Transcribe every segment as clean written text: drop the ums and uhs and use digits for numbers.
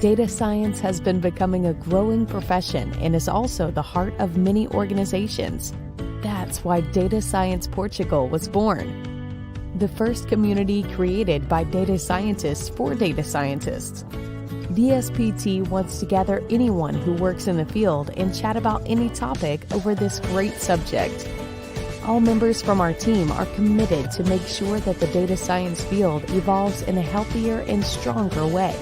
Data science has been becoming a growing profession and is also the heart of many organizations. That's why Data Science Portugal was born. The first community created by data scientists for data scientists. DSPT wants to gather anyone who works in the field and chat about any topic over this great subject. All members from our team are committed to make sure that the data science field evolves in a healthier and stronger way.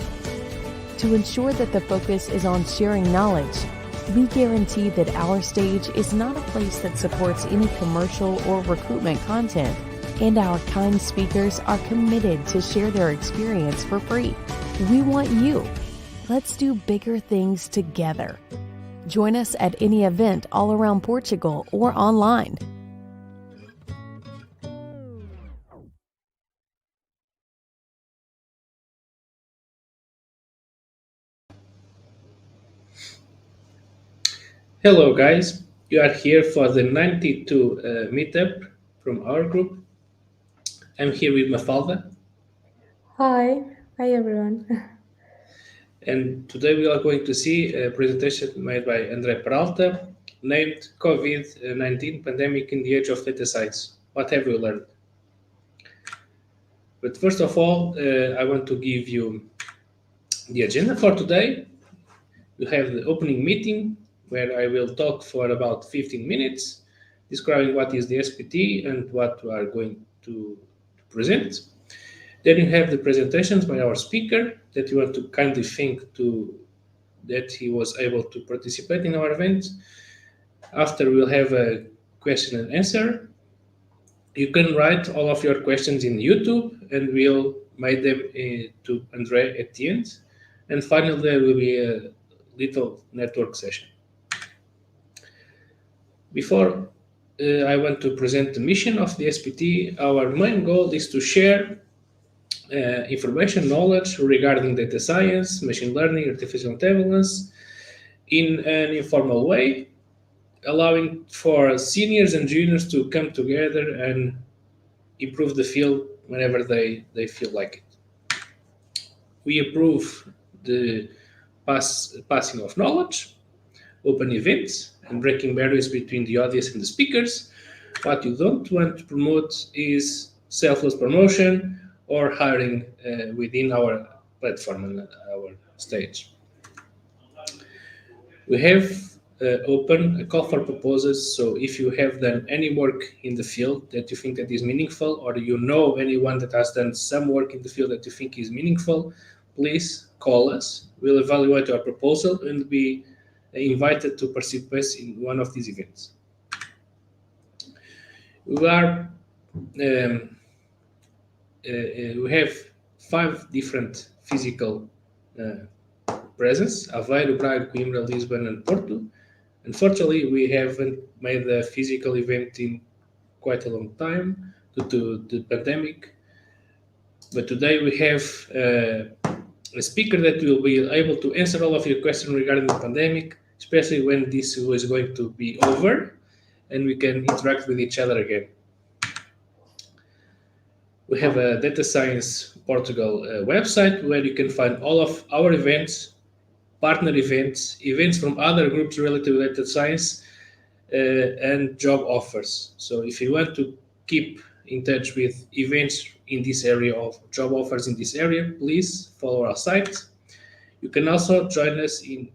To ensure that the focus is on sharing knowledge, we guarantee that our stage is not a place that supports any commercial or recruitment content, and our kind speakers are committed to share their experience for free. We want you. Let's do bigger things together. Join us at any event all around Portugal or online. Hello guys, you are here for the 92 meetup from our group. I'm here with Mafalda. Hi everyone. And today we are going to see a presentation made by André Peralta named COVID-19 Pandemic in the Age of Data Science. What have we learned? But first of all, I want to give you the agenda for today. We have the opening meeting where I will talk for about 15 minutes, describing what is the DSPT and what we are going to present. Then you have the presentations by our speaker that you want to kindly thank that he was able to participate in our event. After we'll have a question and answer. You can write all of your questions in YouTube and we'll make them to André at the end. And finally, there will be a little network session. Before I want to present the mission of the DSPT, our main goal is to share information, knowledge regarding data science, machine learning, artificial intelligence in an informal way, allowing for seniors and juniors to come together and improve the field whenever they feel like it. We approve the passing of knowledge, open events, and breaking barriers between the audience and the speakers. What you don't want to promote is selfless promotion or hiring within our platform and our stage. We have open a call for proposals, so if you have done any work in the field that you think that is meaningful, or you know anyone that has done some work in the field that you think is meaningful, please call us. We'll evaluate your proposal and be invited to participate in one of these events. We have 5 different physical presence: Aveiro, Braga, Coimbra, Lisbon, and Porto. Unfortunately, we haven't made a physical event in quite a long time due to the pandemic. But today we have a speaker that will be able to answer all of your questions regarding the pandemic, especially when this is going to be over and we can interact with each other again. We have a Data Science Portugal website where you can find all of our events, partner events, events from other groups related to data science, and job offers. So if you want to keep in touch with events in this area of job offers in this area, please follow our site. You can also join us in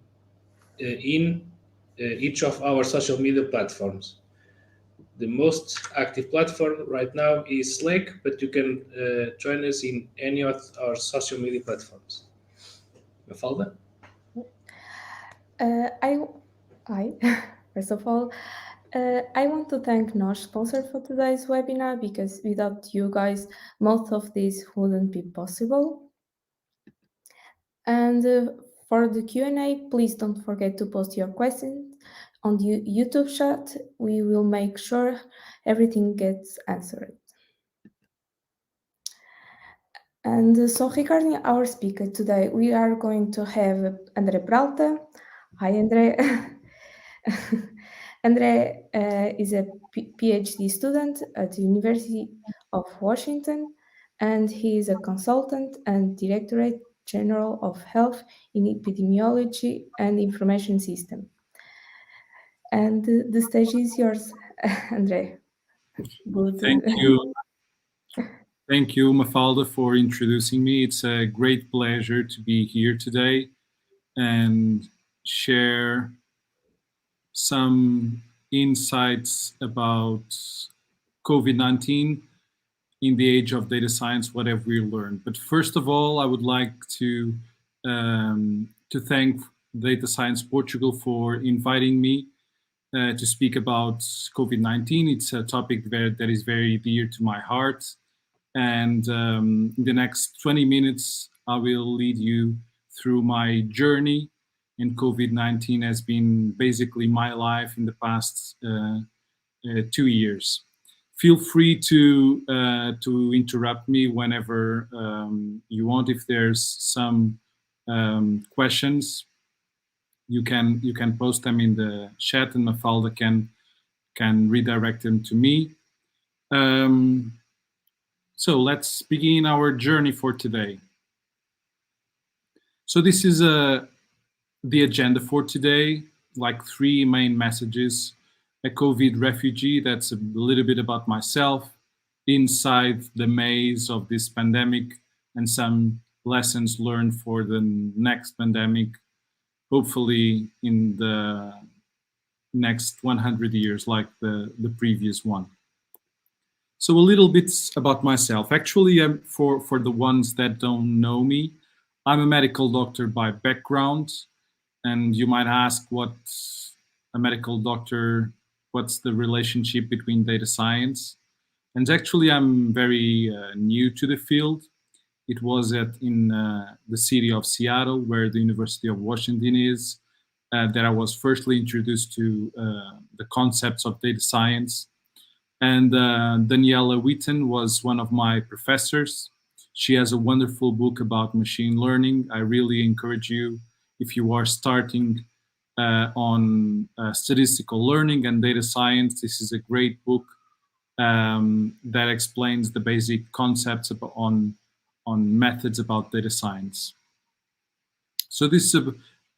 each of our social media platforms. The most active platform right now is Slack, but you can join us in any of our social media platforms. Mafalda? First of all, I want to thank NOS sponsor for today's webinar, because without you guys, most of this wouldn't be possible. And for the Q&A, please don't forget to post your questions on the YouTube chat. We will make sure everything gets answered. And so regarding our speaker today, we are going to have André Peralta. Hi, André. André is a PhD student at the University of Washington, and he is a consultant and Directorate General of Health in Epidemiology and Information System. And the stage is yours, André. Good. Thank you. Thank you, Mafalda, for introducing me. It's a great pleasure to be here today and share some insights about COVID-19 in the age of data science, what have we learned. But first of all, I would like to thank Data Science Portugal for inviting me to speak about COVID-19. It's a topic that is very dear to my heart. And in the next 20 minutes, I will lead you through my journey. And COVID-19 has been basically my life in the past 2 years. Feel free to interrupt me whenever you want. If there's some questions, you can post them in the chat, and Mafalda can redirect them to me. So let's begin our journey for today. So this is the agenda for today, like 3 main messages. A COVID refugee, that's a little bit about myself, inside the maze of this pandemic, and some lessons learned for the next pandemic, hopefully in the next 100 years, like the previous one. So a little bit about myself. Actually, for the ones that don't know me, I'm a medical doctor by background, and you might ask what's a medical doctor, what's the relationship between data science? And actually, I'm very new to the field. It was in the city of Seattle, where the University of Washington is, that I was firstly introduced to the concepts of data science. And Daniela Witten was one of my professors. She has a wonderful book about machine learning. I really encourage you, if you are starting on statistical learning and data science, this is a great book that explains the basic concepts on methods about data science. So this is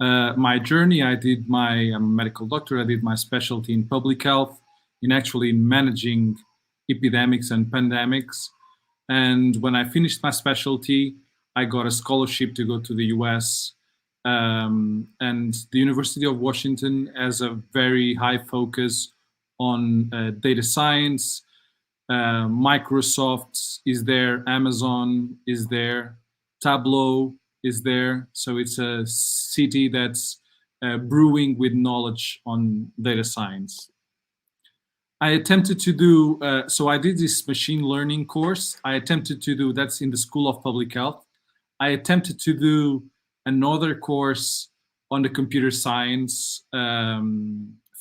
my journey. I'm a medical doctor. I did my specialty in public health, in actually managing epidemics and pandemics. And when I finished my specialty, I got a scholarship to go to the US. And the University of Washington has a very high focus on data science. Microsoft is there, Amazon is there, Tableau is there. So it's a city that's brewing with knowledge on data science. I attempted to do, so I did this machine learning course. I attempted to do, that's in the School of Public Health. I attempted to do another course on the computer science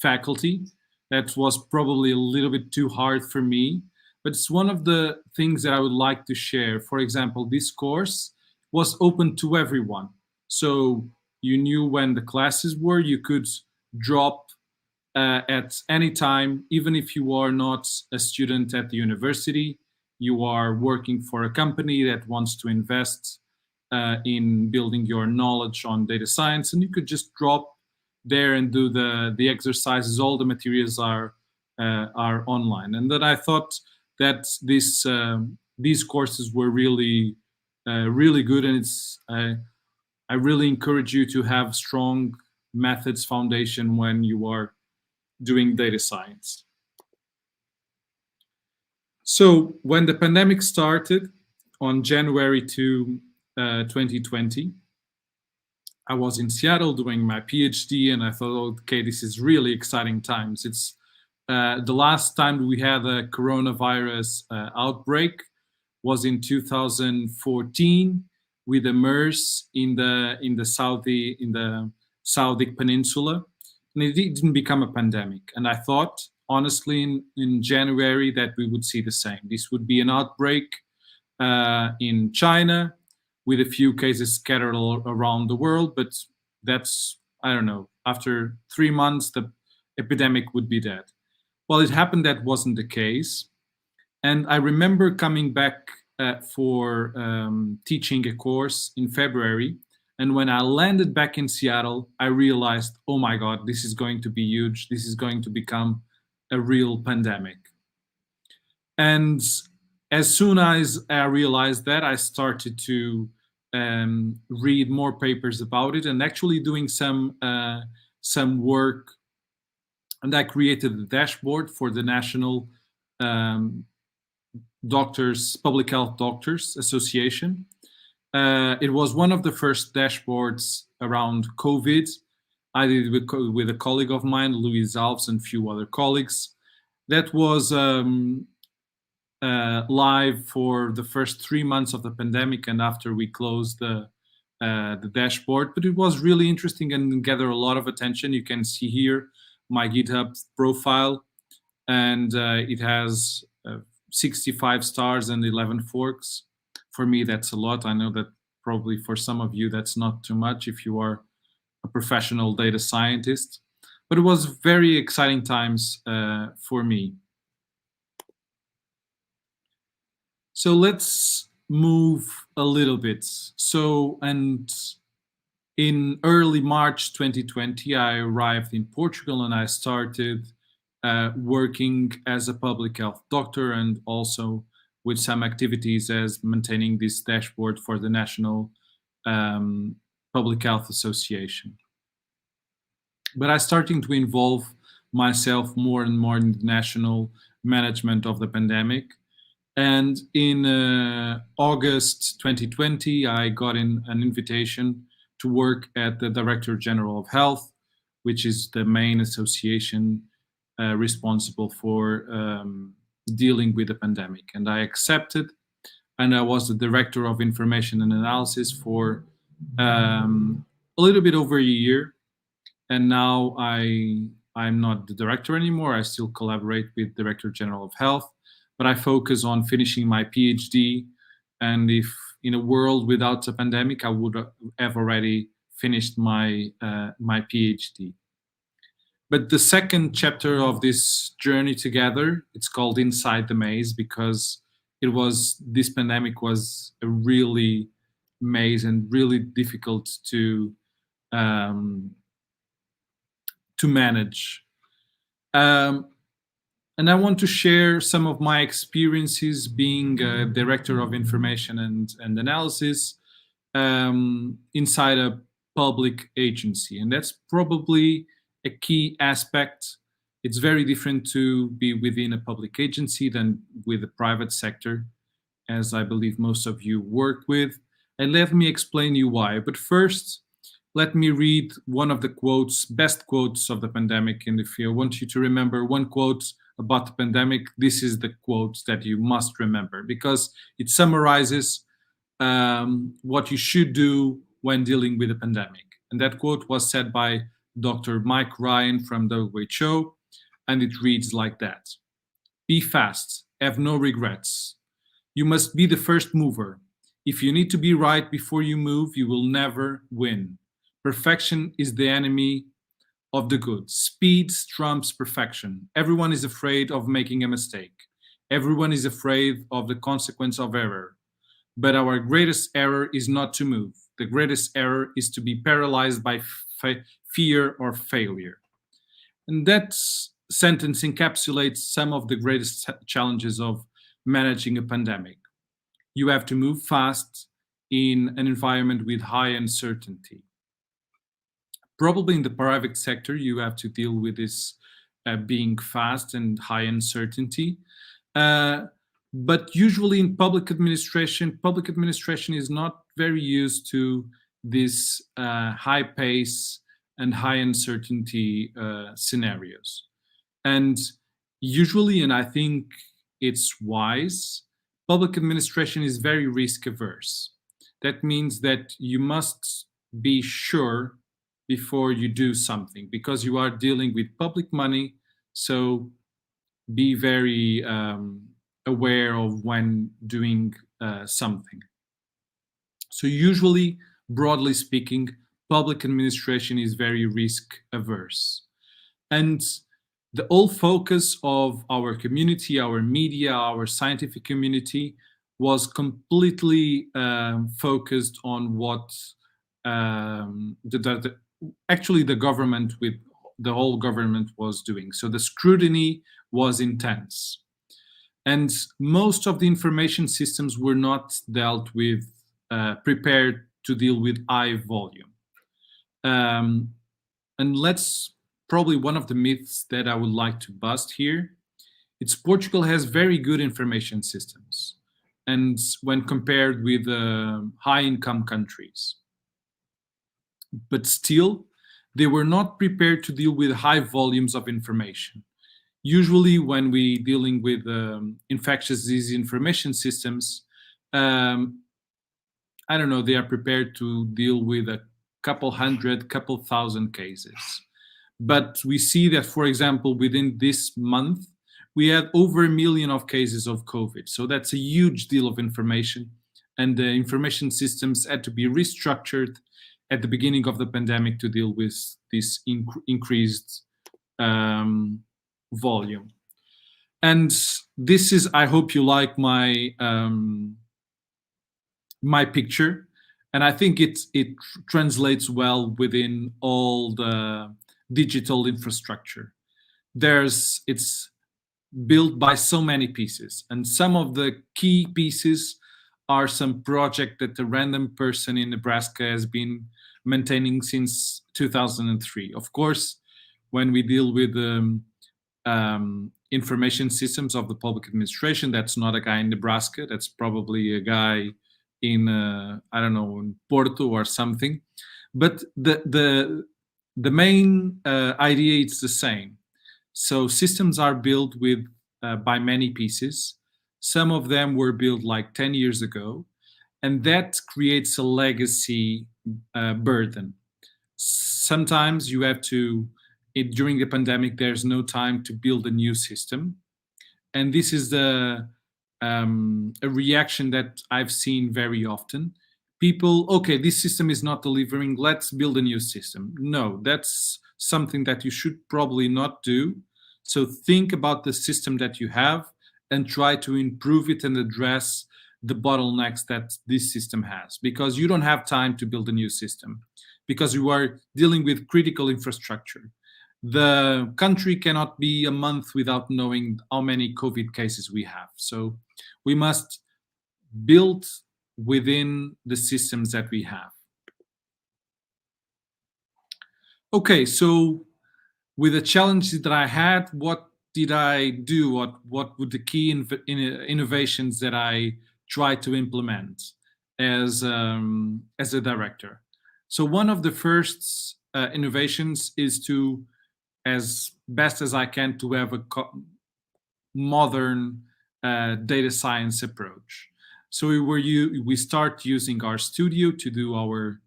faculty. That was probably a little bit too hard for me, but it's one of the things that I would like to share. For example, this course was open to everyone. So you knew when the classes were, you could drop at any time, even if you are not a student at the university, you are working for a company that wants to invest in building your knowledge on data science, and you could just drop there and do the exercises. All the materials are online, and then I thought that these courses were really good, and I really encourage you to have strong methods foundation when you are doing data science. So when the pandemic started on January 2020, I was in Seattle doing my PhD, and I thought, okay, this is really exciting times. It's the last time we had a coronavirus outbreak was in 2014 with the MERS in the Saudi Peninsula. And it didn't become a pandemic. And I thought, honestly, in January that we would see the same. This would be an outbreak in China with a few cases scattered all around the world. But that's, I don't know, after 3 months, the epidemic would be dead. Well, it happened that wasn't the case. And I remember coming back for teaching a course in February. And when I landed back in Seattle, I realized, oh my God, this is going to be huge. This is going to become a real pandemic. And as soon as I realized that, I started to read more papers about it and actually doing some work. And I created a dashboard for the National Public Health Doctors Association. It was one of the first dashboards around COVID. I did it with a colleague of mine, Louise Alves, and a few other colleagues. That was live for the first 3 months of the pandemic, and after we closed the dashboard. But it was really interesting and gathered a lot of attention. You can see here my GitHub profile, and it has 65 stars and 11 forks. For me, that's a lot. I know that probably for some of you, that's not too much if you are a professional data scientist. But it was very exciting times for me. So let's move a little bit. And in early March 2020, I arrived in Portugal and I started working as a public health doctor and also with some activities as maintaining this dashboard for the National Public Health Association. But I started to involve myself more and more in the national management of the pandemic. And in August 2020, I got an invitation to work at the Directorate General of Health, which is the main association responsible for dealing with the pandemic. And I accepted, and I was the Director of Information and Analysis for a little bit over a year. And now I'm not the director anymore. I still collaborate with Director General of Health, but I focus on finishing my PhD. And if in a world without a pandemic, I would have already finished my PhD. But the second chapter of this journey together, it's called Inside the Maze, because this pandemic was a really maze and really difficult to manage. And I want to share some of my experiences being a Director of Information and Analysis inside a public agency. And that's probably a key aspect. It's very different to be within a public agency than with the private sector, as I believe most of you work with. And let me explain you why. But first, let me read one of the best quotes of the pandemic. And if I want you to remember one quote about the pandemic, this is the quote that you must remember, because it summarizes what you should do when dealing with a pandemic. And that quote was said by Dr. Mike Ryan from WHO, and it reads like that: "Be fast, have no regrets. You must be the first mover. If you need to be right before you move, you will never win. Perfection is the enemy of the good. Speed trumps perfection. Everyone is afraid of making a mistake. Everyone is afraid of the consequence of error. But our greatest error is not to move. The greatest error is to be paralyzed by fear or failure." And that sentence encapsulates some of the greatest challenges of managing a pandemic. You have to move fast in an environment with high uncertainty. Probably in the private sector, you have to deal with this being fast and high uncertainty. But usually in public administration is not very used to this high pace and high uncertainty scenarios. And usually, and I think it's wise, public administration is very risk averse. That means that you must be sure before you do something, because you are dealing with public money. So be very aware of when doing something. So usually, broadly speaking, public administration is very risk averse. And the whole focus of our community, our media, our scientific community was completely focused on what actually the government, with the whole government, was doing. So the scrutiny was intense. And most of the information systems were not dealt with, prepared to deal with high volume. And let's probably one of the myths that I would like to bust here. It's Portugal has very good information systems, and when compared with high-income countries. But still, they were not prepared to deal with high volumes of information. Usually when we dealing with infectious disease information systems, I don't know, they are prepared to deal with a couple hundred, couple thousand cases. But we see that, for example, within this month, we had over 1 million of cases of COVID. So that's a huge deal of information. And the information systems had to be restructured at the beginning of the pandemic to deal with this increased volume. And this is, I hope you like my my picture. And I think it translates well within all the digital infrastructure. It's built by so many pieces, and some of the key pieces are some project that a random person in Nebraska has been maintaining since 2003. Of course, when we deal with information systems of the public administration, that's not a guy in Nebraska, that's probably a guy in I don't know, in Porto or something. But the main idea is the same. So systems are built with by many pieces. Some of them were built like 10 years ago, and that creates a legacy burden. Sometimes you have to, during the pandemic, there's no time to build a new system. And this is a reaction that I've seen very often. People, okay, this system is not delivering, let's build a new system. No, that's something that you should probably not do. So think about the system that you have and try to improve it and address the bottlenecks that this system has, because you don't have time to build a new system, because you are dealing with critical infrastructure. The country cannot be a month without knowing how many COVID cases we have. So we must build within the systems that we have. Okay, so with the challenges that I had, what did I do? What were the key innovations that I tried to implement as a director? So one of the first innovations is to, as best as I can, to have a modern data science approach. So we start using our studio to do our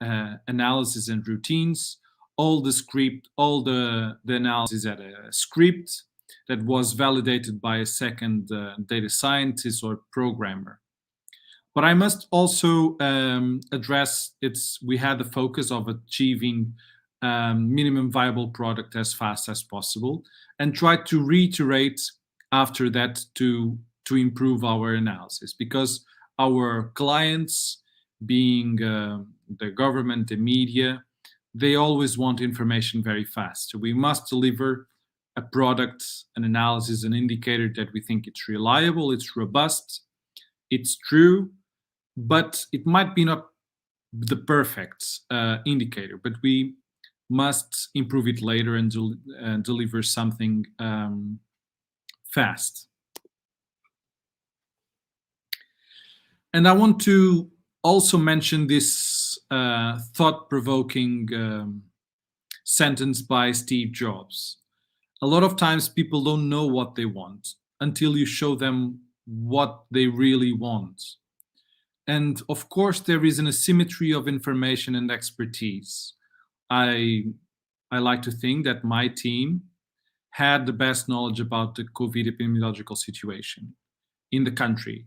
analysis and routines. All the analysis at a script that was validated by a second data scientist or programmer. But I must also address we had the focus of achieving minimum viable product as fast as possible, and try to reiterate after that to improve our analysis, because our clients, being the government, the media, they always want information very fast. So we must deliver a product, an analysis, an indicator that we think it's reliable, it's robust, it's true, but it might be not the perfect indicator, but we must improve it later and deliver something fast. And I want to also mention this thought-provoking sentence by Steve Jobs. A lot of times people don't know what they want until you show them what they really want. And of course, there is an asymmetry of information and expertise. I like to think that my team had the best knowledge about the COVID epidemiological situation in the country.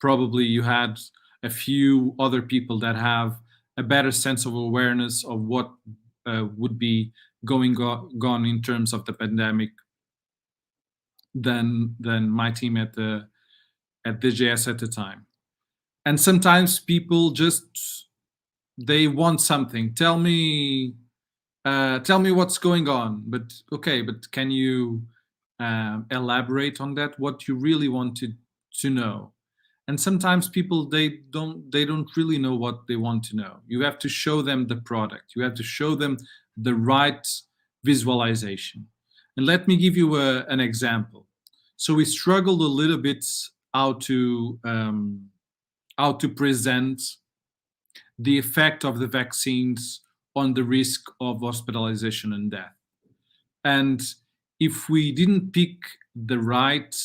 You had a few other people that have a better sense of awareness of what would be going on in terms of the pandemic than my team at the at DGS at the time. And sometimes people just, they want something. Tell me what's going on. But okay, but can you elaborate on that? What you really want to know? And sometimes people, they don't really know what they want to know. You have to show them the product. You have to show them the right visualization. And let me give you an example. So we struggled a little bit how to present the effect of the vaccines on the risk of hospitalization and death. And if we didn't pick the right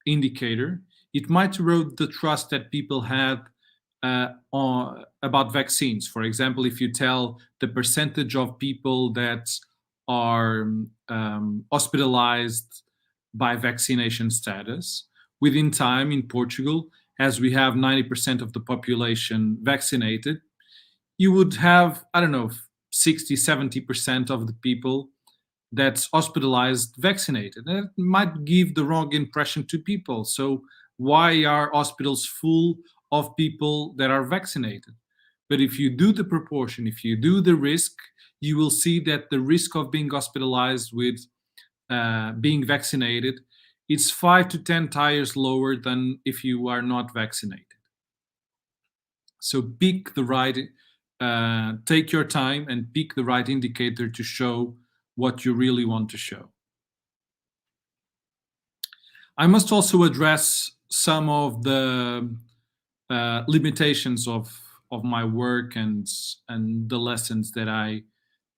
indicator, it might erode the trust that people had about vaccines. For example, if you tell the percentage of people that are hospitalized by vaccination status, within time in Portugal, as we have 90% of the population vaccinated, you would have, I don't know, 60, 70% of the people that's hospitalized vaccinated. And it might give the wrong impression to people. So why are hospitals full of people that are vaccinated? But if you do the proportion, if you do the risk, you will see that the risk of being hospitalized with being vaccinated, it's 5 to 10 times lower than if you are not vaccinated. So pick the right, take your time and pick the right indicator to show what you really want to show. I must also address some of the limitations of my work and the lessons that I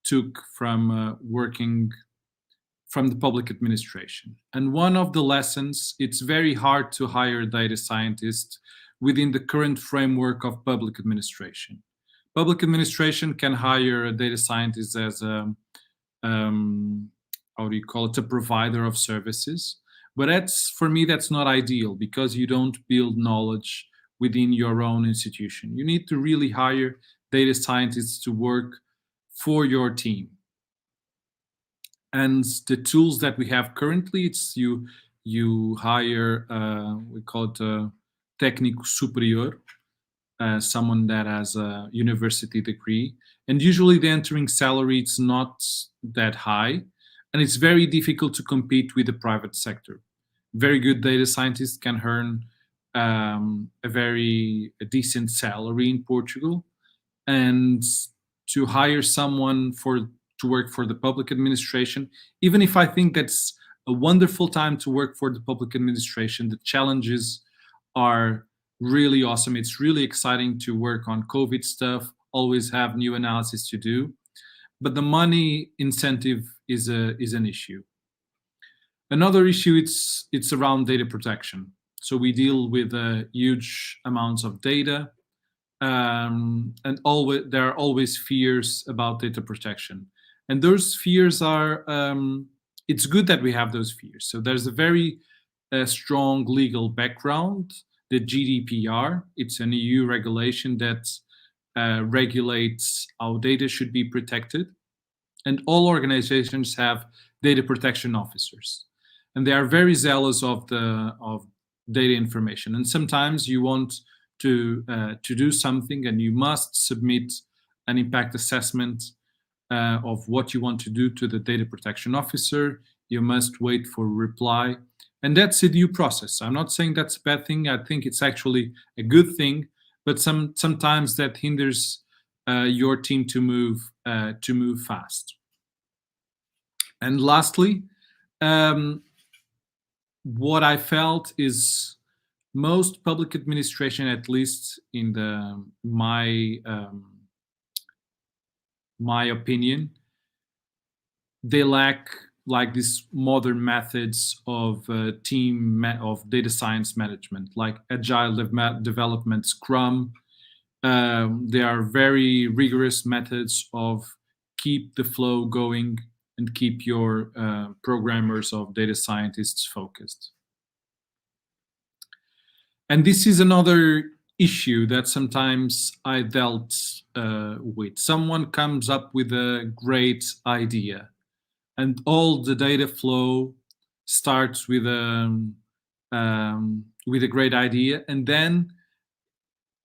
took from working from the public administration. And one of the lessons, it's very hard to hire data scientists within the current framework of public administration. Public administration can hire a data scientist as a, how do you call it, a provider of services. But that's, for me, that's not ideal, because you don't build knowledge within your own institution. You need to really hire data scientists to work for your team. And the tools that we have currently, it's you hire, we call it a técnico superior, someone that has a university degree. And usually the entering salary, it's not that high. And it's very difficult to compete with the private sector. Very good data scientists can earn a very decent salary in Portugal. And to hire someone to work for the public administration, even if I think that's a wonderful time to work for the public administration, the challenges are really awesome. It's really exciting to work on COVID stuff, always have new analysis to do. But the money incentive is an issue. Another issue, it's around data protection. So we deal with huge amounts of data, and there are always fears about data protection. And those fears are, it's good that we have those fears. So there's a very strong legal background, the GDPR. It's an EU regulation that regulates how data should be protected. And all organizations have data protection officers. And they are very zealous of data information. And sometimes you want to do something and you must submit an impact assessment of what you want to do to the data protection officer. You must wait for a reply. And that's a due process. I'm not saying that's a bad thing. I think it's actually a good thing, but sometimes that hinders your team to move fast. And lastly, what I felt is most public administration, at least in my opinion, they lack like these modern methods of of data science management, like agile development, Scrum. They are very rigorous methods of keep the flow going and keep your programmers of data scientists focused. And this is another issue that sometimes I dealt with. Someone comes up with a great idea, and all the data flow starts with with a great idea, and then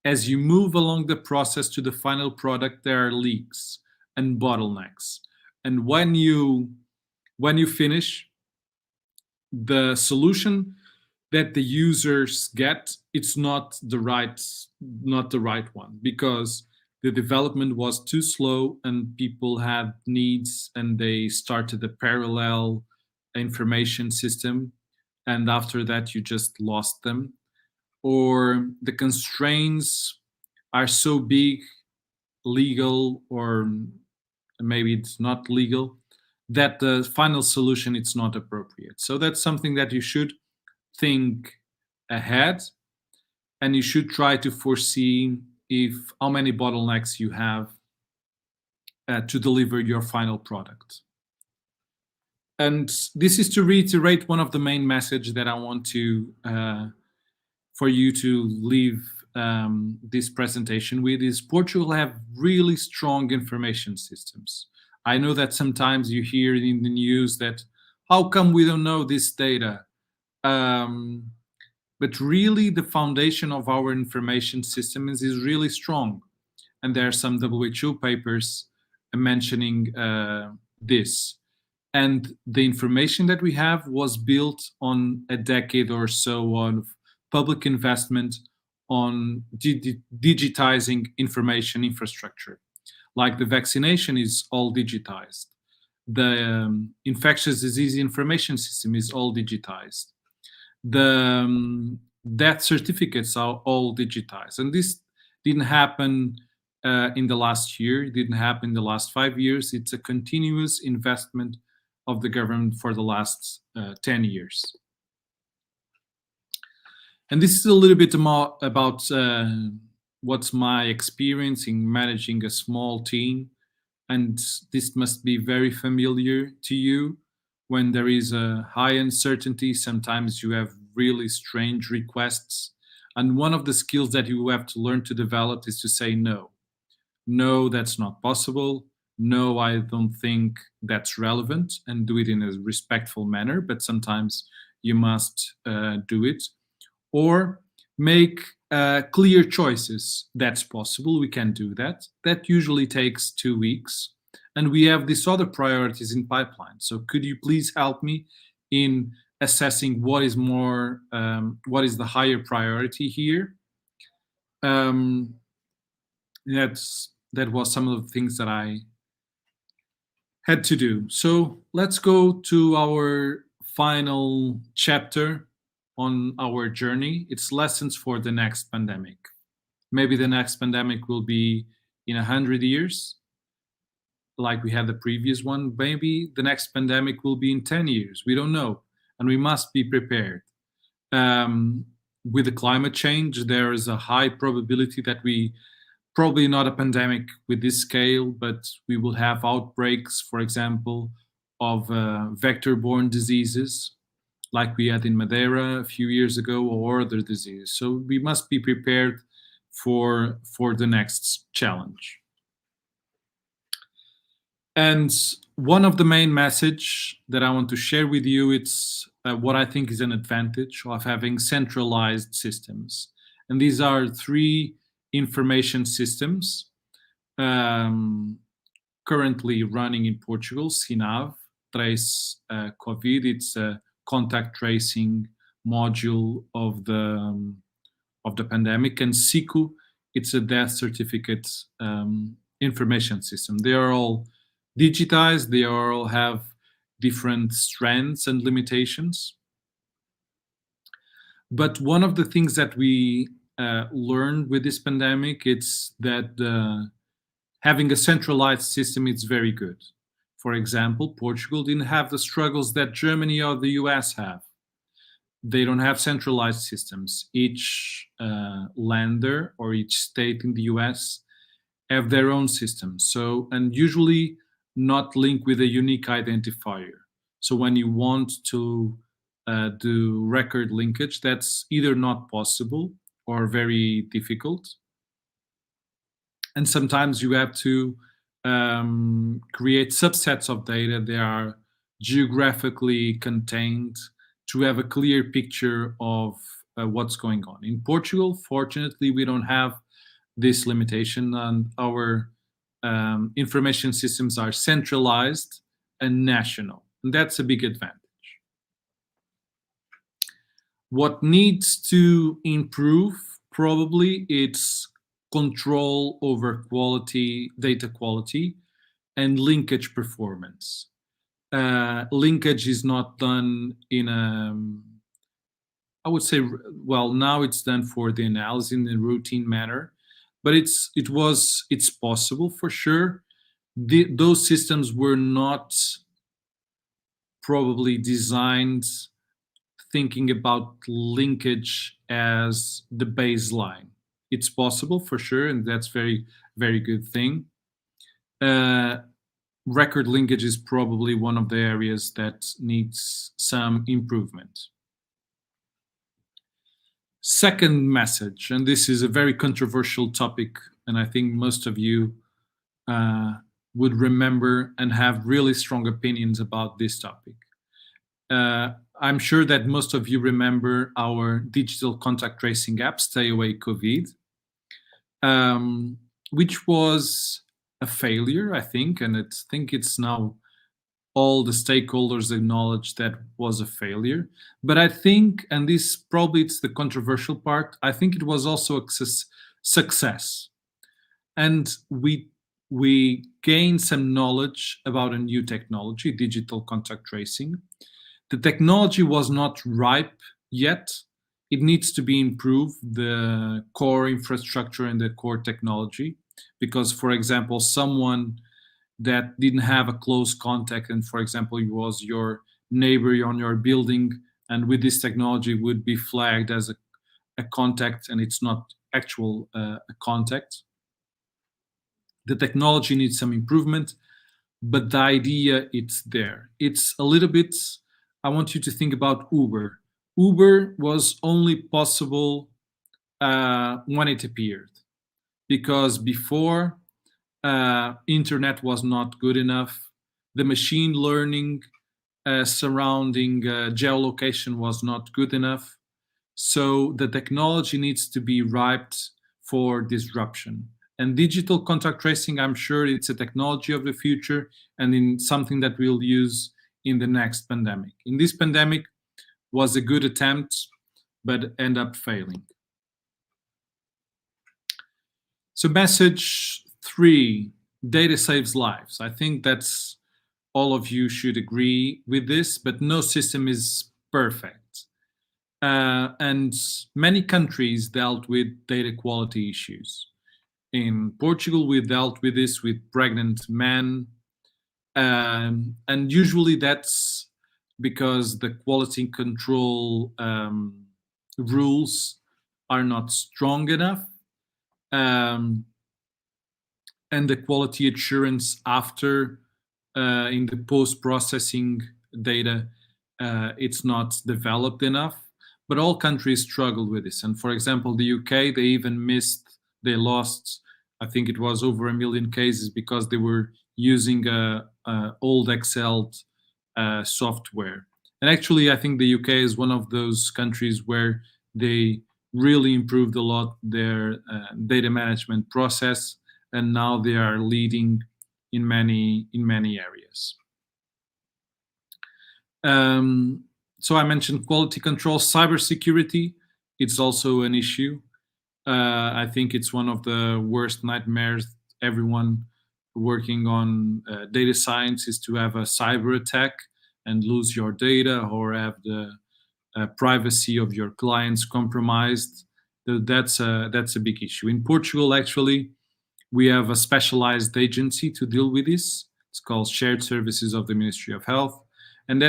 as you move along the process to the final product, there are leaks and bottlenecks. And when you finish, the solution that the users get, it's not the right one, because the development was too slow and people had needs and they started a parallel information system, and after that you just lost them. Or the constraints are so big, legal or maybe it's not legal, that the final solution it's not appropriate. So that's something that you should think ahead, and you should try to foresee how many bottlenecks you have to deliver your final product. And this is to reiterate one of the main messages that I want to for you to leave this presentation with is Portugal have really strong information systems. I know that sometimes you hear in the news that how come we don't know this data? But really the foundation of our information system is really strong. And there are some WHO papers mentioning this. And the information that we have was built on a decade or so of public investment on digitizing information infrastructure. Like the vaccination is all digitized. The infectious disease information system is all digitized. The death certificates are all digitized. And this didn't happen in the last year, it didn't happen in the last 5 years. It's a continuous investment of the government for the last 10 years. And this is a little bit more about what's my experience in managing a small team. And this must be very familiar to you. When there is a high uncertainty, sometimes you have really strange requests. And one of the skills that you have to learn to develop is to say no. No, that's not possible. No, I don't think that's relevant, and do it in a respectful manner, but sometimes you must do it. Or make clear choices. That's possible, we can do that. That usually takes 2 weeks. And we have these other priorities in pipeline. So could you please help me in assessing what is more, what is the higher priority here? That was some of the things that I had to do. So let's go to our final chapter on our journey. It's lessons for the next pandemic. Maybe the next pandemic will be in 100 years, like we had the previous one. Maybe the next pandemic will be in 10 years. We don't know. And we must be prepared. With the climate change, there is a high probability that we, probably not a pandemic with this scale, but we will have outbreaks, for example, of vector-borne diseases, like we had in Madeira a few years ago, or other diseases. So we must be prepared for the next challenge. And one of the main message that I want to share with you, it's what I think is an advantage of having centralized systems. And these are 3 information systems currently running in Portugal. SINAV, Trace COVID, it's a contact tracing module of the pandemic, and SICU, it's a death certificate information system. They are all digitized, they all have different strengths and limitations. But one of the things that we learned with this pandemic, it's that having a centralized system is very good. For example, Portugal didn't have the struggles that Germany or the US have. They don't have centralized systems. Each lander or each state in the US have their own systems. So, and usually not linked with a unique identifier. So when you want to do record linkage, that's either not possible or very difficult. And sometimes you have to create subsets of data that are geographically contained to have a clear picture of what's going on. In Portugal, fortunately, we don't have this limitation, and our information systems are centralized and national, and that's a big advantage. What needs to improve, probably, it's control over quality, data quality, and linkage performance. Linkage is not done in a, I would say, well, now it's done for the analysis in a routine manner, but it's possible for sure. Those systems were not probably designed thinking about linkage as the baseline. It's possible for sure, and that's very, very good thing. Record linkage is probably one of the areas that needs some improvement. Second message, and this is a very controversial topic, and I think most of you would remember and have really strong opinions about this topic. I'm sure that most of you remember our digital contact tracing app, Stay Away COVID, which was a failure, I think, and I think it's now all the stakeholders acknowledge that was a failure. But I think, and this probably it's the controversial part, I think it was also a success. And we gained some knowledge about a new technology, digital contact tracing. The technology was not ripe yet. It needs to be improved, the core infrastructure and the core technology, because, for example, someone that didn't have a close contact, and for example, it was your neighbor on your building, and with this technology would be flagged as a contact, and it's not actual a contact. The technology needs some improvement, but the idea, it's there. It's a little bit, I want you to think about Uber. Uber was only possible when it appeared, because before internet was not good enough. The machine learning surrounding geolocation was not good enough. So the technology needs to be ripe for disruption. And digital contact tracing, I'm sure it's a technology of the future and in something that we'll use in the next pandemic. In this pandemic was a good attempt, but end up failing. So message 3, data saves lives. I think that's all of you should agree with this, but no system is perfect. And many countries dealt with data quality issues. In Portugal, we dealt with this with pregnant men. And usually that's because the quality control rules are not strong enough. And the quality assurance after in the post-processing data, it's not developed enough. But all countries struggled with this. And for example, the UK, they lost, I think it was over 1 million cases because they were using old Excel software. And actually, I think the UK is one of those countries where they really improved a lot their data management process, and now they are leading in many areas. So I mentioned quality control, cybersecurity. It's also an issue. I think it's one of the worst nightmares everyone working on data science is to have a cyber attack and lose your data or have the privacy of your clients compromised. That's a big issue. In Portugal, actually, we have a specialized agency to deal with this. It's called Shared Services of the Ministry of Health, and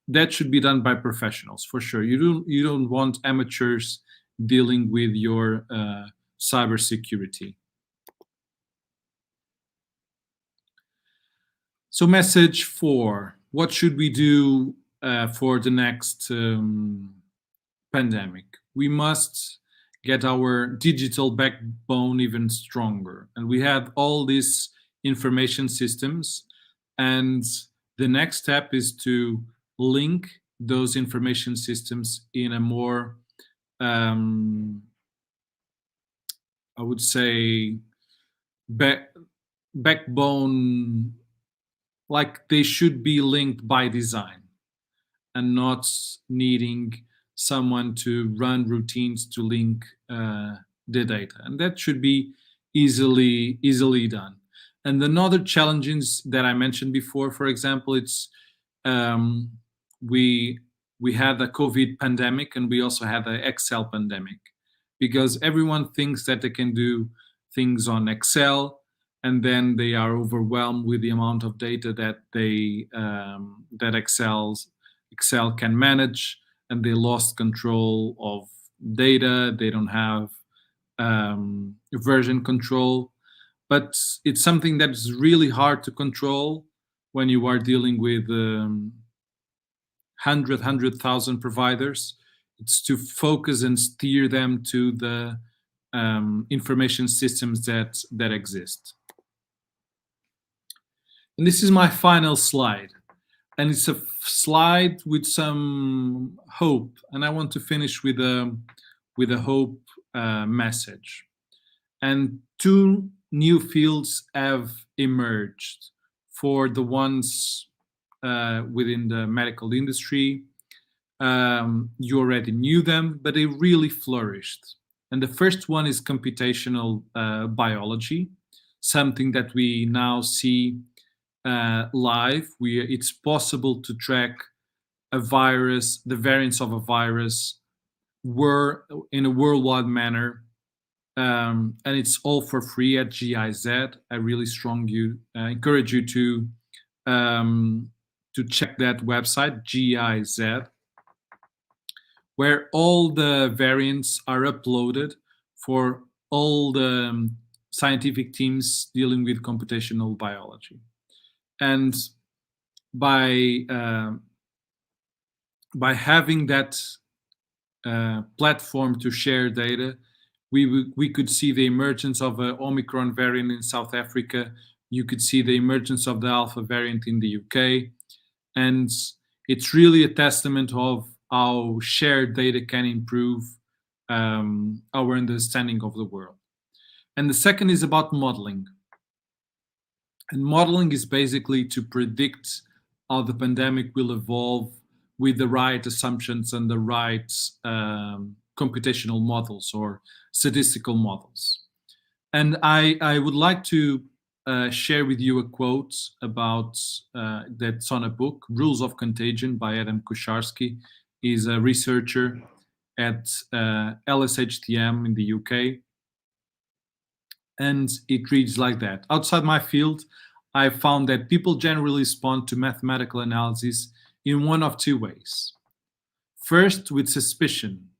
that should be done by professionals for sure. You don't want amateurs dealing with your cybersecurity. So message 4, what should we do for the next pandemic? We must get our digital backbone even stronger. And we have all these information systems, and the next step is to link those information systems in a more I would say, backbone, like they should be linked by design and not needing someone to run routines to link the data. And that should be easily done. And another challenges that I mentioned before, for example, it's we had the COVID pandemic and we also had the Excel pandemic, because everyone thinks that they can do things on Excel, and then they are overwhelmed with the amount of data that that Excel can manage, and they lost control of data. They don't have version control, but it's something that is really hard to control when you are dealing with 100,000 providers. It's to focus and steer them to the information systems that exist. And this is my final slide. And it's a slide with some hope. And I want to finish with a hope message. And two new fields have emerged for the ones within the medical industry. You already knew them, but they really flourished. And the first one is computational biology, something that we now see live. It's possible to track a virus, the variants of a virus, in a worldwide manner, and it's all for free at GIZ. I really encourage you to check that website, GIZ, where all the variants are uploaded for all the scientific teams dealing with computational biology. And by having that platform to share data, we could see the emergence of an Omicron variant in South Africa. You could see the emergence of the Alpha variant in the UK. And it's really a testament of how shared data can improve our understanding of the world. And the second is about modeling. And modeling is basically to predict how the pandemic will evolve with the right assumptions and the right computational models or statistical models. And I would like to share with you a quote about that's on a book, Rules of Contagion by Adam Kucharski. He's a researcher at LSHTM in the UK. And it reads like that. Outside my field, I found that people generally respond to mathematical analysis in one of two ways. First, with suspicion.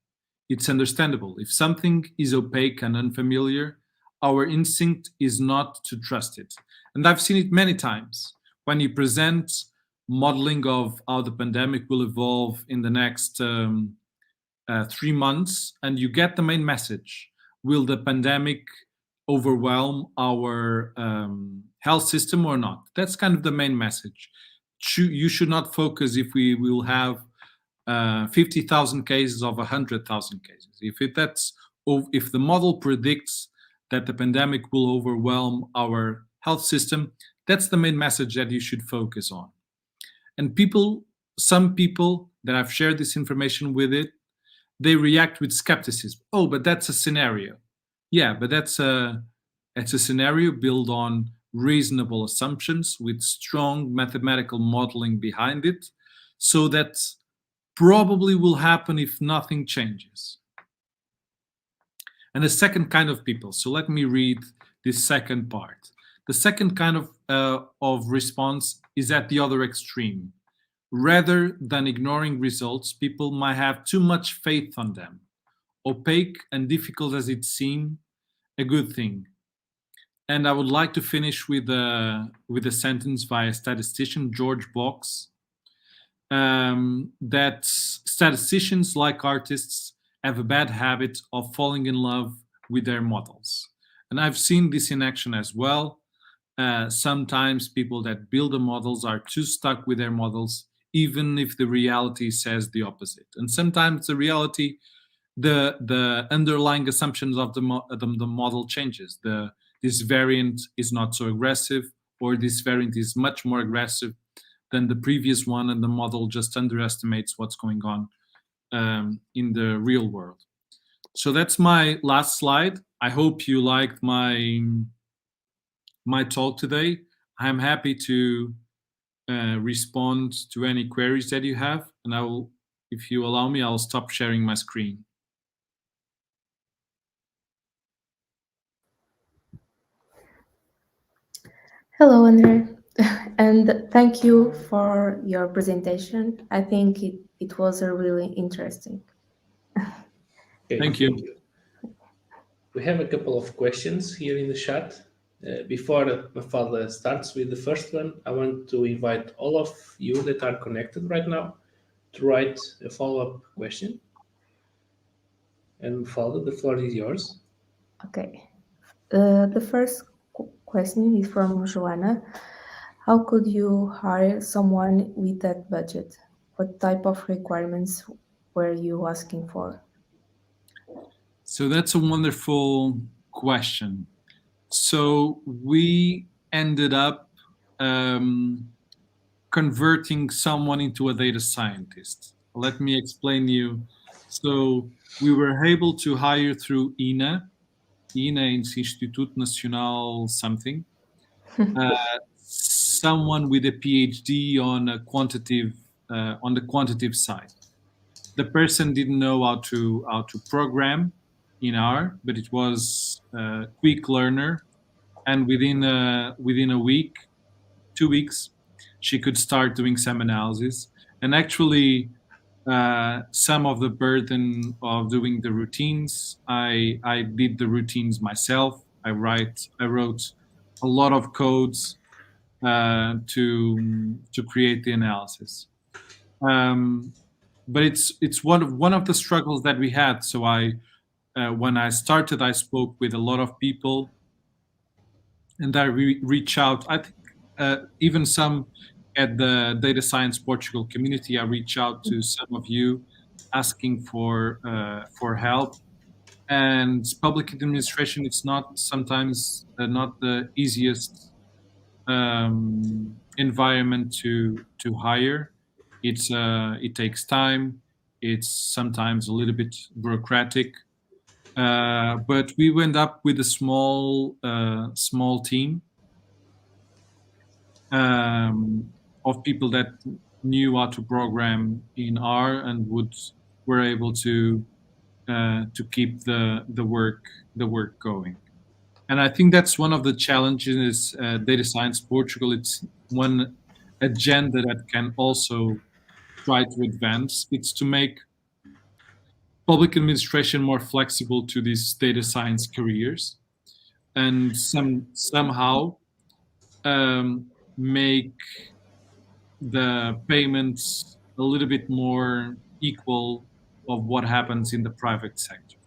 It's understandable. If something is opaque and unfamiliar, our instinct is not to trust it. And I've seen it many times. When you present modeling of how the pandemic will evolve in the next 3 months, and you get the main message, will the pandemic overwhelm our health system or not? That's kind of the main message. You should not focus if we will have 50,000 cases of 100,000 cases. If the model predicts that the pandemic will overwhelm our health system, that's the main message that you should focus on. And some people that I've shared this information with they react with skepticism. Oh, but that's a scenario. Yeah, but it's a scenario built on reasonable assumptions with strong mathematical modeling behind it, so that probably will happen if nothing changes. And the second kind of people, so let me read this second part. The second kind of response is at the other extreme. Rather than ignoring results, people might have too much faith on them. Opaque and difficult as it seems, a good thing. And I would like to finish with a sentence by a statistician, George Box, that statisticians, like artists, have a bad habit of falling in love with their models. And I've seen this in action as well. Sometimes people that build the models are too stuck with their models, even if the reality says the opposite. And sometimes the reality the underlying assumptions of the model changes. This variant is not so aggressive, or this variant is much more aggressive than the previous one, and the model just underestimates what's going on in the real world. So that's my last slide. I hope you liked my talk today. I'm happy to respond to any queries that you have, and I will, if you allow me, I'll stop sharing my screen. Hello, André, and thank you for your presentation. I think it was really interesting. Okay, Thank you. We have a couple of questions here in the chat. Before Mafalda starts with the first one, I want to invite all of you that are connected right now to write a follow-up question. And Mafalda, the floor is yours. Okay. The first question is from Joanna. How could you hire someone with that budget? What type of requirements were you asking for? So that's a wonderful question. So we ended up converting someone into a data scientist. Let me explain you. So we were able to hire through INA is Instituto Nacional something, someone with a PhD on a quantitative on the quantitative side. The person didn't know how to program in R, but it was a quick learner, and within a week, 2 weeks, she could start doing some analysis. And actually, some of the burden of doing the routines, I did the routines myself. I wrote a lot of codes to create the analysis. But it's one of the struggles that we had. So when I started, I spoke with a lot of people, and I reach out. I think even some at the Data Science Portugal community, I reach out to some of you asking for help. And public administration, it's not sometimes not the easiest environment to hire. It takes time. It's sometimes a little bit bureaucratic. But we went up with a small team of people that knew how to program in R and were able to keep the work going. And I think that's one of the challenges Data Science Portugal. It's one agenda that can also try to advance. It's to make public administration more flexible to these data science careers, and somehow make the payments a little bit more equal of what happens in the private sector.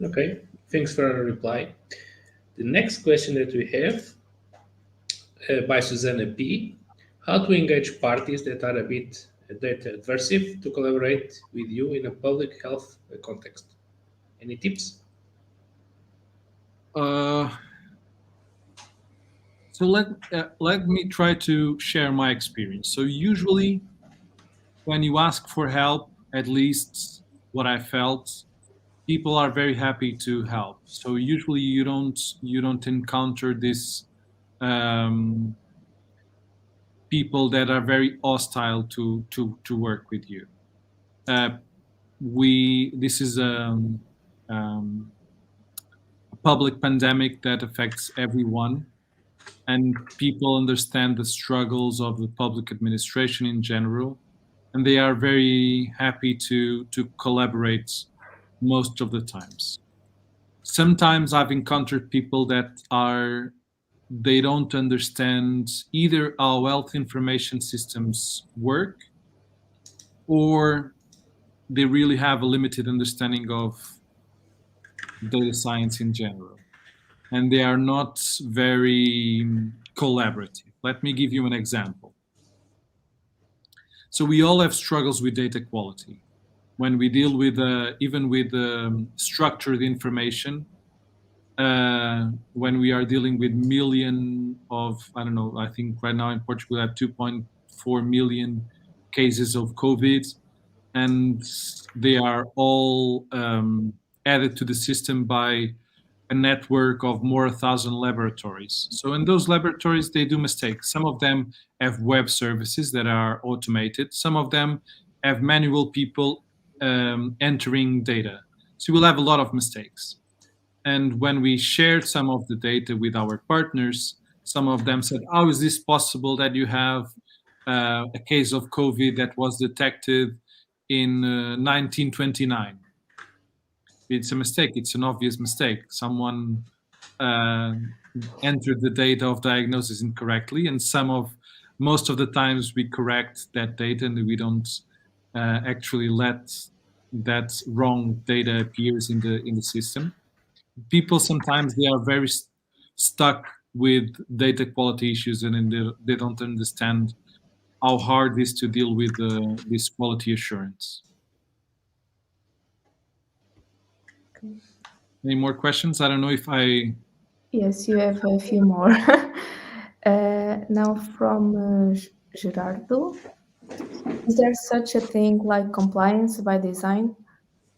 Okay, thanks for a reply. The next question that we have by Susanna P. How to engage parties that are a bit data adversive to collaborate with you in a public health context? Any tips? So let me try to share my experience. So usually when you ask for help, at least what I felt, people are very happy to help. So usually you don't encounter this people that are very hostile to work with you. This is a public pandemic that affects everyone, and people understand the struggles of the public administration in general, and they are very happy to collaborate most of the times. Sometimes I've encountered people that they don't understand either how health information systems work, or they really have a limited understanding of data science in general, and they are not very collaborative. Let me give you an example. So we all have struggles with data quality. When we deal with, even with structured information, when we are dealing with million of, I don't know, I think right now in Portugal we have 2.4 million cases of COVID, and they are all added to the system by a network of more 1,000 laboratories. So in those laboratories, they do mistakes. Some of them have web services that are automated. Some of them have manual people entering data. So we'll have a lot of mistakes. And when we shared some of the data with our partners, some of them said, how is this possible that you have a case of COVID that was detected in 1929? It's a mistake. It's an obvious mistake. Someone entered the data of diagnosis incorrectly, and most of the times we correct that data and we don't actually let that wrong data appears in the system. People sometimes they are very stuck with data quality issues, and they don't understand how hard it is to deal with this quality assurance. Okay. Any more questions? I don't know if I... Yes, you have a few more. Now from Gerardo, is there such a thing like compliance by design?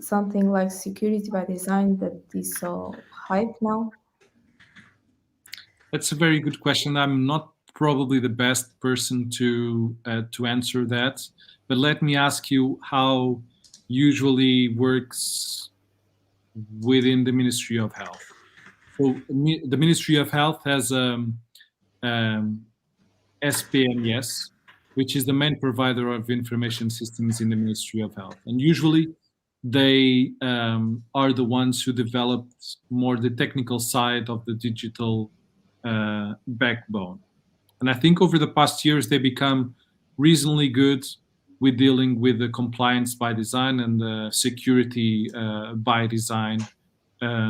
Something like security by design that is so hype now? That's a very good question. I'm not probably the best person to answer that, but let me ask you how usually works within the Ministry of Health. So the Ministry of Health has SPMS, which is the main provider of information systems in the Ministry of Health. And usually they are the ones who developed more the technical side of the digital backbone. And I think over the past years, they become reasonably good with dealing with the compliance by design and the security by design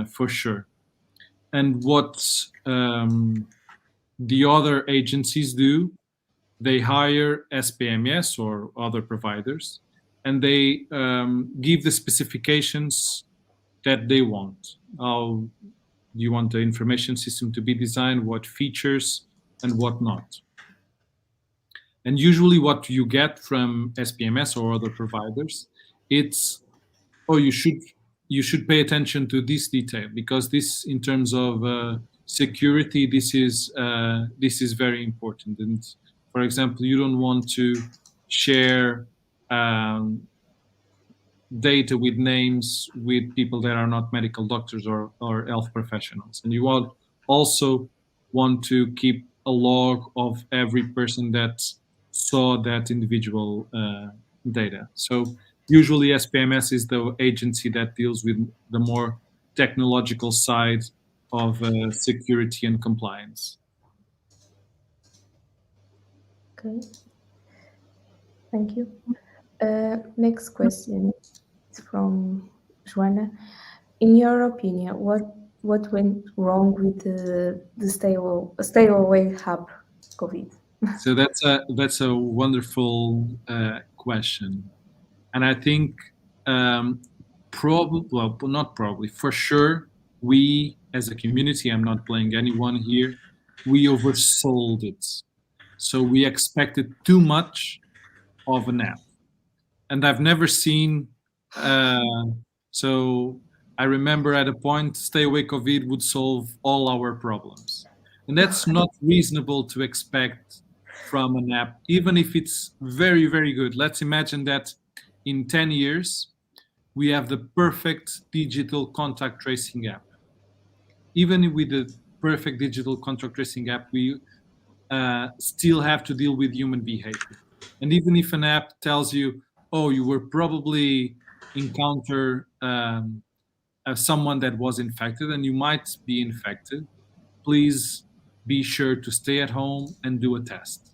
for sure. And what the other agencies do, they hire SPMS or other providers, and they give the specifications that they want. How you want the information system to be designed, what features and what not. And usually what you get from SPMS or other providers, it's, oh, you should pay attention to this detail, because this, in terms of security, this is very important. And for example, you don't want to share data with names with people that are not medical doctors or health professionals. And you also want to keep a log of every person that saw that individual data. So usually SPMS is the agency that deals with the more technological side of security and compliance. Okay. Thank you. Next question is from Joanna. In your opinion, what went wrong with the stay away hub COVID? So that's a wonderful question, and I think for sure, we as a community, I'm not blaming anyone here, we oversold it. So we expected too much of an app, and I've never seen. So I remember at a point, Stay Away COVID would solve all our problems, and that's not reasonable to expect from an app, even if it's very, very good. Let's imagine that in 10 years, we have the perfect digital contact tracing app. Even with the perfect digital contact tracing app, we still have to deal with human behavior. And even if an app tells you, oh, you were probably encounter someone that was infected and you might be infected, please be sure to stay at home and do a test.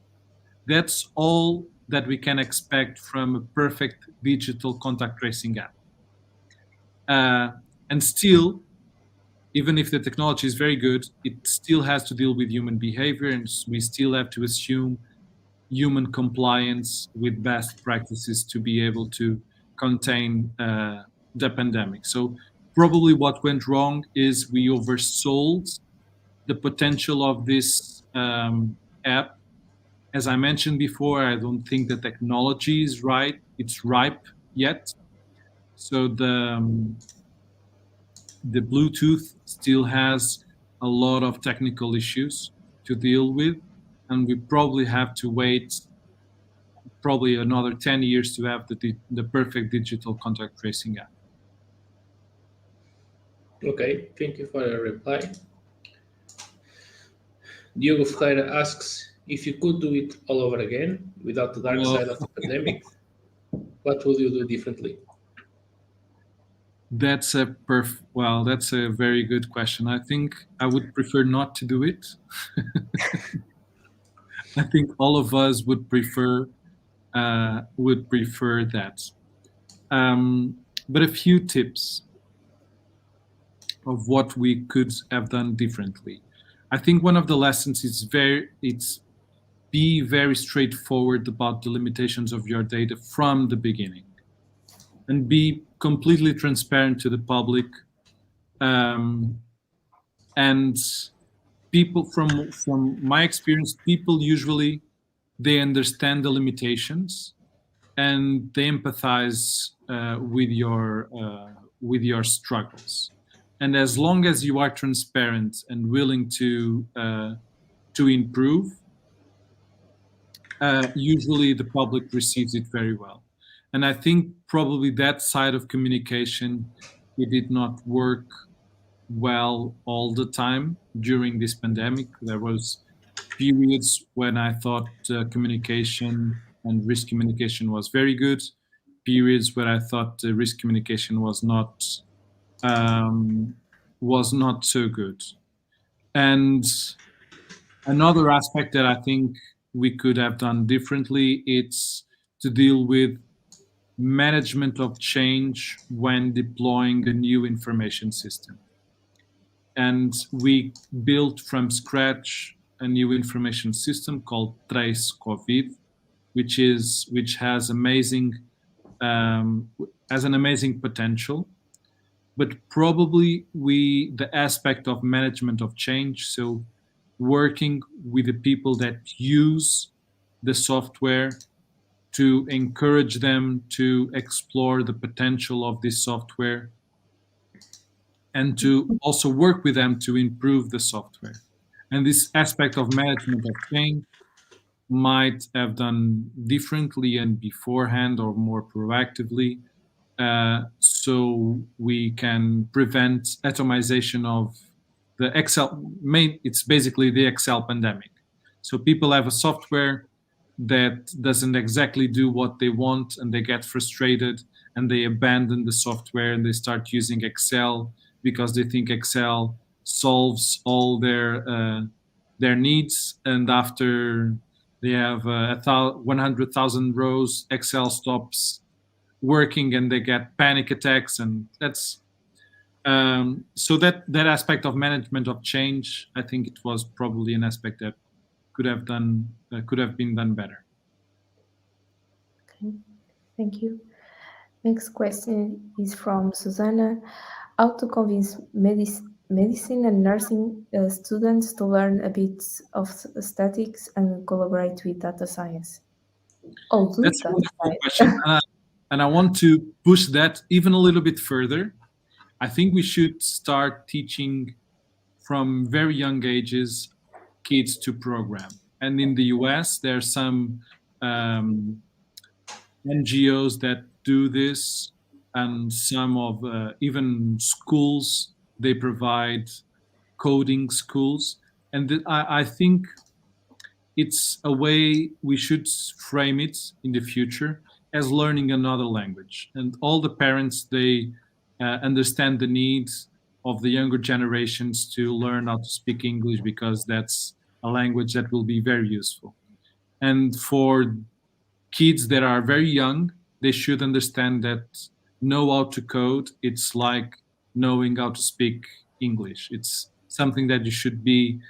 That's all that we can expect from a perfect digital contact tracing app. And still, even if the technology is very good, it still has to deal with human behavior, and we still have to assume human compliance with best practices to be able to contain the pandemic. So probably what went wrong is we oversold the potential of this app. As I mentioned before, I don't think the technology is right. It's ripe yet. So the Bluetooth still has a lot of technical issues to deal with, and we probably have to wait probably another 10 years to have the perfect digital contact tracing app. Okay, thank you for your reply. Diogo Ferreira asks, if you could do it all over again without the dark side of the pandemic, what would you do differently? That's a that's a very good question. I think I would prefer not to do it. I think all of us would prefer that. But a few tips of what we could have done differently. I think one of the lessons is be very straightforward about the limitations of your data from the beginning, and be completely transparent to the public. And people, from my experience, people usually they understand the limitations and they empathize with your struggles. And as long as you are transparent and willing to improve, usually the public receives it very well. And I think probably that side of communication, it did not work well all the time during this pandemic. There was periods when I thought communication and risk communication was very good, periods where I thought risk communication was not so good. And another aspect that I think we could have done differently, it's to deal with management of change when deploying a new information system. And we built from scratch a new information system called Trace COVID, which has an amazing potential. But probably the aspect of management of change, so working with the people that use the software to encourage them to explore the potential of this software, and to also work with them to improve the software. And this aspect of management of change might have done differently and beforehand or more proactively, so we can prevent atomization of the Excel. It's basically the Excel pandemic. So people have a software that doesn't exactly do what they want, and they get frustrated and they abandon the software and they start using Excel because they think Excel solves all their needs. And after they have 100,000 rows, Excel stops working and they get panic attacks. And that's so that aspect of management of change, I think it was probably an aspect that could have been done better. Okay, thank you. Next question is from Susanna. How to convince medicine and nursing students to learn a bit of statistics and collaborate with data science? That's a wonderful question. And I want to push that even a little bit further. I think we should start teaching from very young ages kids to program. And in the US, there are some NGOs that do this, and some of even schools, they provide coding schools. And I think it's a way we should frame it in the future as learning another language. And all the parents, they understand the needs of the younger generations to learn how to speak English, because that's a language that will be very useful. And for kids that are very young, they should understand that know how to code, it's like knowing how to speak English. It's something that you should be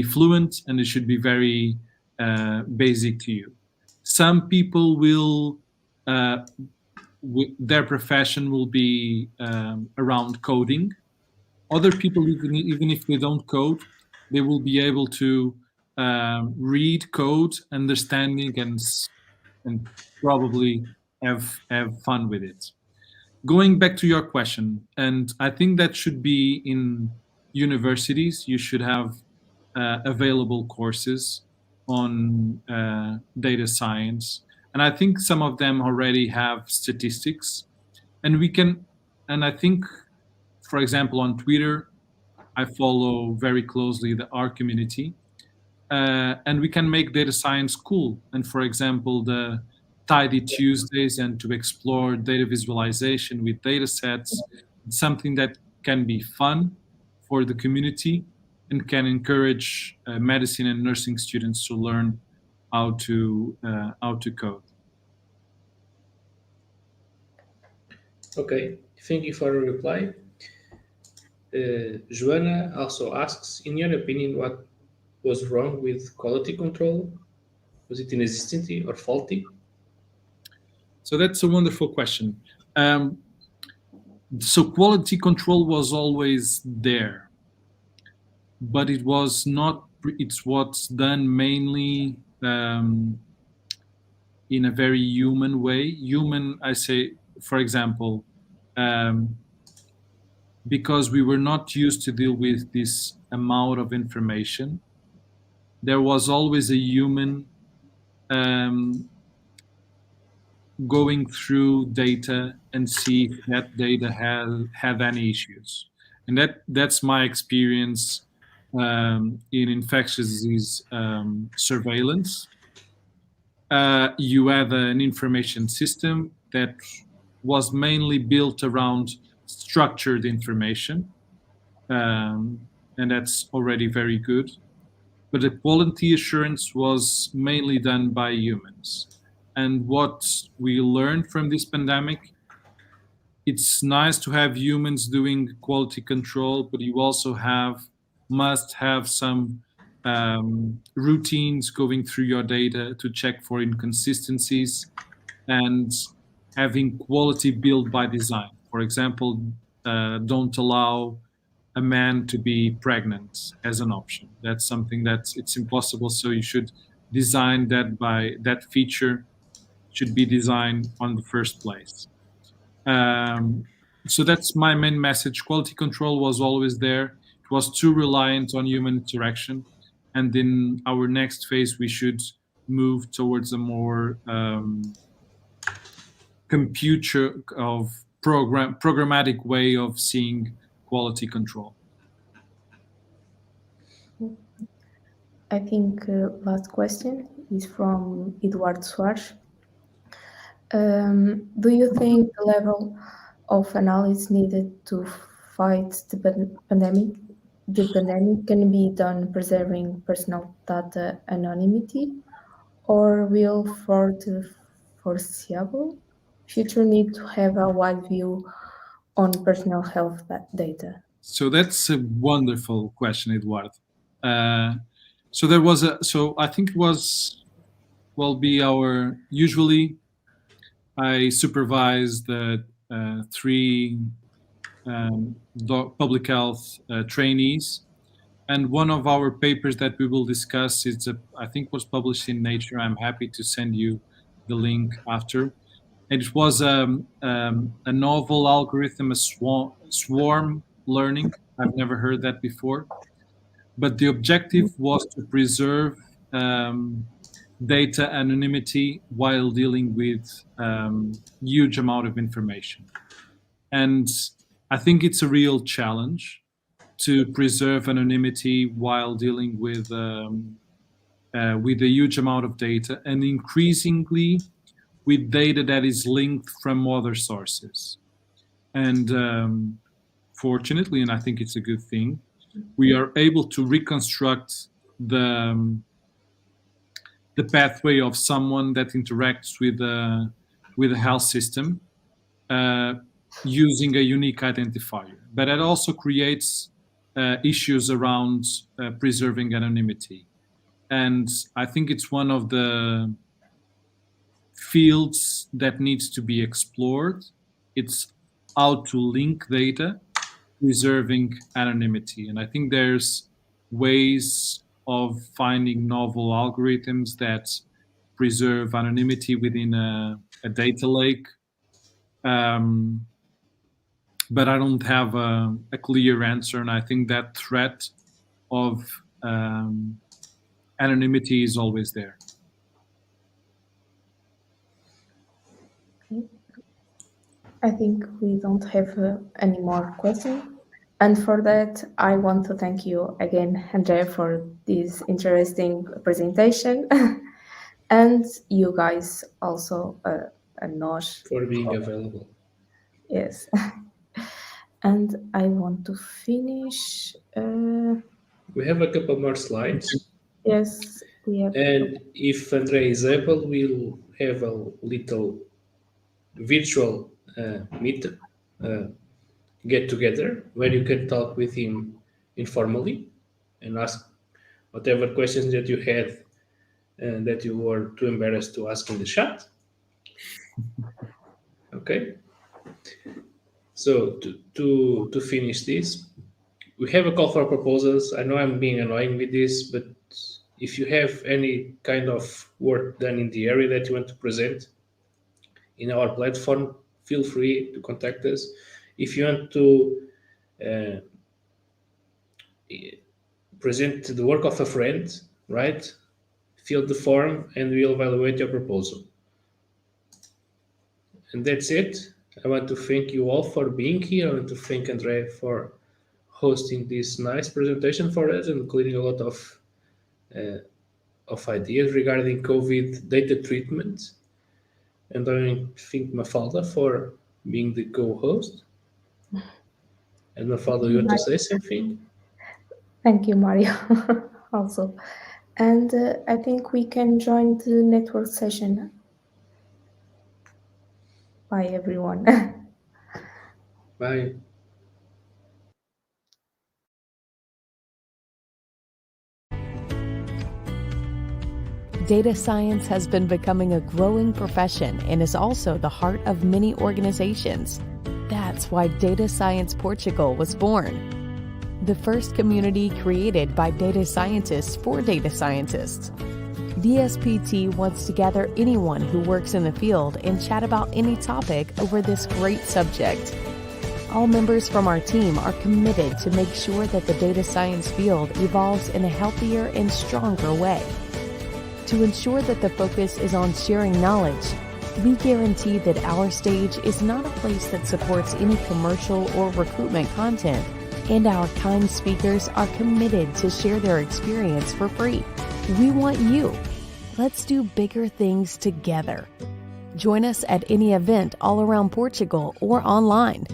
fluent, and it should be very basic to you. Some people will, their profession will be around coding. Other people, even if they don't code, they will be able to read code, understanding, and probably have fun with it. Going back to your question, and I think that should be in universities. You should have available courses on data science, and I think some of them already have statistics, and we can. And I think, for example, on Twitter, I follow very closely the R community, and we can make data science cool. And for example, the Tidy Tuesdays, and to explore data visualization with data sets, something that can be fun for the community and can encourage medicine and nursing students to learn how to code. Okay, thank you for your reply. Joanna also asks, in your opinion, what was wrong with quality control? Was it inexistent or faulty? So that's a wonderful question. So quality control was always there, but it was not. It's what's done mainly in a very human way. Human, I say, for example, because we were not used to deal with this amount of information, there was always a human going through data and see if that data had any issues. And that's my experience in infectious disease surveillance. You have an information system that was mainly built around structured information, and that's already very good. But the quality assurance was mainly done by humans. And what we learned from this pandemic, it's nice to have humans doing quality control, but you also must have some routines going through your data to check for inconsistencies and having quality built by design. For example, don't allow a man to be pregnant as an option. That's something it's impossible. So you should design that feature should be designed on the first place. So that's my main message. Quality control was always there. It was too reliant on human interaction. And in our next phase, we should move towards a more programmatic way of seeing quality control. I think last question is from Eduardo Soares. Do you think the level of analysis needed to fight the pandemic can be done preserving personal data anonymity, or will for the foreseeable future need to have a wide view on personal health data? So that's a wonderful question, Eduardo. So I think it will usually I supervise the 3 public health trainees, and one of our papers that we will discuss I think was published in Nature. I'm happy to send you the link after. And it was a novel algorithm, a swarm learning. I've never heard that before. But the objective was to preserve data anonymity while dealing with huge amount of information. And I think it's a real challenge to preserve anonymity while dealing with a huge amount of data, and increasingly with data that is linked from other sources. And fortunately, and I think it's a good thing, we are able to reconstruct the pathway of someone that interacts with a health system using a unique identifier. But it also creates issues around preserving anonymity. And I think it's one of the fields that needs to be explored. It's how to link data, preserving anonymity. And I think there's ways of finding novel algorithms that preserve anonymity within a data lake. But I don't have a clear answer. And I think that threat of anonymity is always there. I think we don't have any more questions. And for that, I want to thank you again, André, for this interesting presentation. And you guys also, Nosh. For being available. Yes. And I want to finish. We have a couple more slides. Yes, we have. And if André is able, we'll have a little virtual meet get together where you can talk with him informally and ask whatever questions that you had and that you were too embarrassed to ask in the chat. Okay. So to finish this, we have a call for proposals. I know I'm being annoying with this, but if you have any kind of work done in the area that you want to present in our platform, feel free to contact us. If you want to present the work of a friend, right? Fill the form and we'll evaluate your proposal. And that's it. I want to thank you all for being here. I want to thank André for hosting this nice presentation for us and including a lot of ideas regarding COVID data treatment. And I thank Mafalda for being the co-host. And Mafalda, you want to say something? Thank you, Mario, also. And I think we can join the network session. Bye, everyone. Bye. Data science has been becoming a growing profession and is also the heart of many organizations. That's why Data Science Portugal was born. The first community created by data scientists for data scientists. DSPT wants to gather anyone who works in the field and chat about any topic over this great subject. All members from our team are committed to make sure that the data science field evolves in a healthier and stronger way. To ensure that the focus is on sharing knowledge, we guarantee that our stage is not a place that supports any commercial or recruitment content, and our kind speakers are committed to share their experience for free. We want you. Let's do bigger things together. Join us at any event all around Portugal or online.